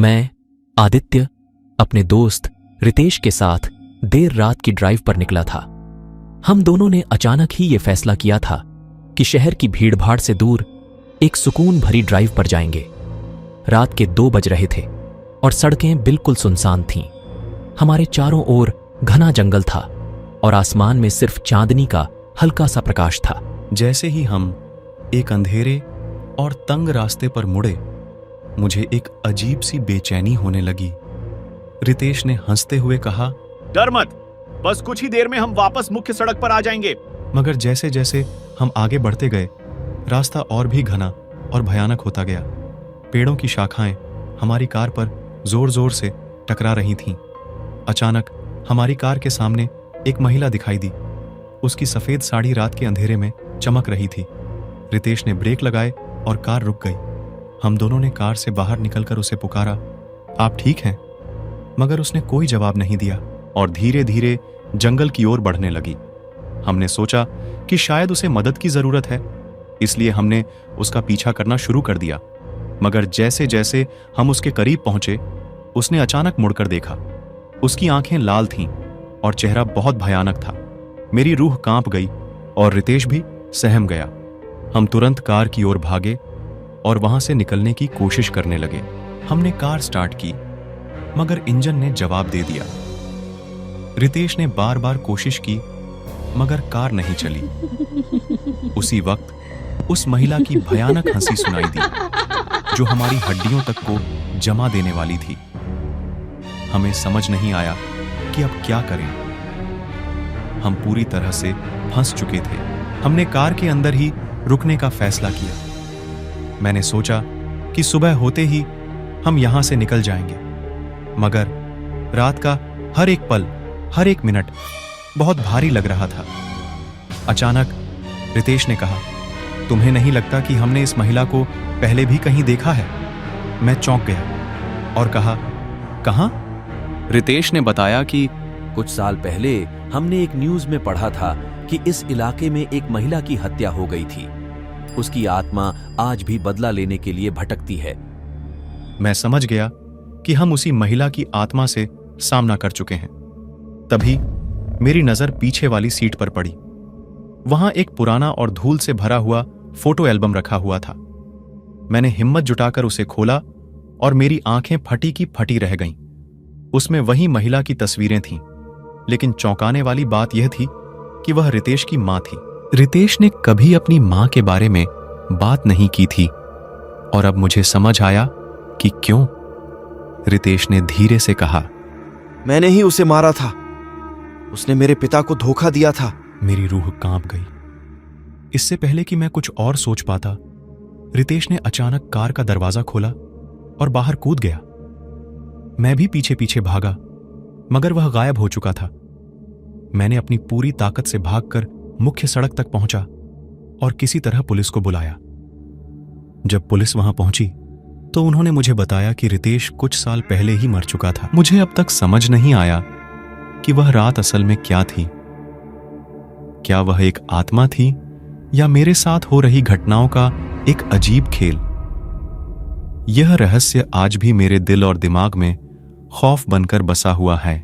मैं, आदित्य, अपने दोस्त रितेश के साथ देर रात की ड्राइव पर निकला था। हम दोनों ने अचानक ही ये फैसला किया था कि शहर की भीड़भाड़ से दूर एक सुकून भरी ड्राइव पर जाएंगे। रात के 2 बज रहे थे और सड़कें बिल्कुल सुनसान थीं। हमारे चारों ओर घना जंगल था और आसमान में सिर्फ चांदनी का हल्का सा प्रकाश था। जैसे ही हम एक अंधेरे और तंग रास्ते पर मुड़े, मुझे एक अजीब सी बेचैनी होने लगी। रितेश ने हंसते हुए कहा, डर मत, बस कुछ ही देर में हम वापस मुख्य सड़क पर आ जाएंगे। मगर जैसे जैसे हम आगे बढ़ते गए, रास्ता और भी घना और भयानक होता गया। पेड़ों की शाखाएं हमारी कार पर जोर जोर से टकरा रही थीं। अचानक हमारी कार के सामने एक महिला दिखाई दी। उसकी सफेद साड़ी रात के अंधेरे में चमक रही थी। रितेश ने ब्रेक लगाए और कार रुक गई। हम दोनों ने कार से बाहर निकलकर उसे पुकारा, आप ठीक हैं? मगर उसने कोई जवाब नहीं दिया और धीरे धीरे जंगल की ओर बढ़ने लगी। हमने सोचा कि शायद उसे मदद की जरूरत है, इसलिए हमने उसका पीछा करना शुरू कर दिया। मगर जैसे जैसे हम उसके करीब पहुंचे, उसने अचानक मुड़कर देखा। उसकी आंखें लाल थीं और चेहरा बहुत भयानक था। मेरी रूह कांप गई और रितेश भी सहम गया। हम तुरंत कार की ओर भागे और वहां से निकलने की कोशिश करने लगे। हमने कार स्टार्ट की, मगर इंजन ने जवाब दे दिया। रितेश ने बार बार कोशिश की, मगर कार नहीं चली। उसी वक्त उस महिला की भयानक हंसी सुनाई दी, जो हमारी हड्डियों तक को जमा देने वाली थी। हमें समझ नहीं आया कि अब क्या करें। हम पूरी तरह से फंस चुके थे। हमने कार के अंदर ही रुकने का फैसला किया। मैंने सोचा कि सुबह होते ही हम यहां से निकल जाएंगे, मगर रात का हर एक पल, हर एक मिनट बहुत भारी लग रहा था। अचानक रितेश ने कहा, तुम्हें नहीं लगता कि हमने इस महिला को पहले भी कहीं देखा है? मैं चौंक गया और कहा, कहां? रितेश ने बताया कि कुछ साल पहले हमने एक न्यूज में पढ़ा था कि इस इलाके में एक महिला की हत्या हो गई थी। उसकी आत्मा आज भी बदला लेने के लिए भटकती है। मैं समझ गया कि हम उसी महिला की आत्मा से सामना कर चुके हैं। तभी मेरी नजर पीछे वाली सीट पर पड़ी। वहां एक पुराना और धूल से भरा हुआ फोटो एल्बम रखा हुआ था। मैंने हिम्मत जुटाकर उसे खोला और मेरी आंखें फटी की फटी रह गईं। उसमें वही महिला की तस्वीरें थीं, लेकिन चौंकाने वाली बात यह थी कि वह रितेश की मां थी। रितेश ने कभी अपनी मां के बारे में बात नहीं की थी, और अब मुझे समझ आया कि क्यों। रितेश ने धीरे से कहा, मैंने ही उसे मारा था। उसने मेरे पिता को धोखा दिया था। मेरी रूह कांप गई। इससे पहले कि मैं कुछ और सोच पाता, रितेश ने अचानक कार का दरवाजा खोला और बाहर कूद गया। मैं भी पीछे पीछे भागा, मगर वह गायब हो चुका था। मैंने अपनी पूरी ताकत से भागकर मुख्य सड़क तक पहुंचा और किसी तरह पुलिस को बुलाया। जब पुलिस वहां पहुंची तो उन्होंने मुझे बताया कि रितेश कुछ साल पहले ही मर चुका था। मुझे अब तक समझ नहीं आया कि वह रात असल में क्या थी। क्या वह एक आत्मा थी या मेरे साथ हो रही घटनाओं का एक अजीब खेल? यह रहस्य आज भी मेरे दिल और दिमाग में खौफ बनकर बसा हुआ है।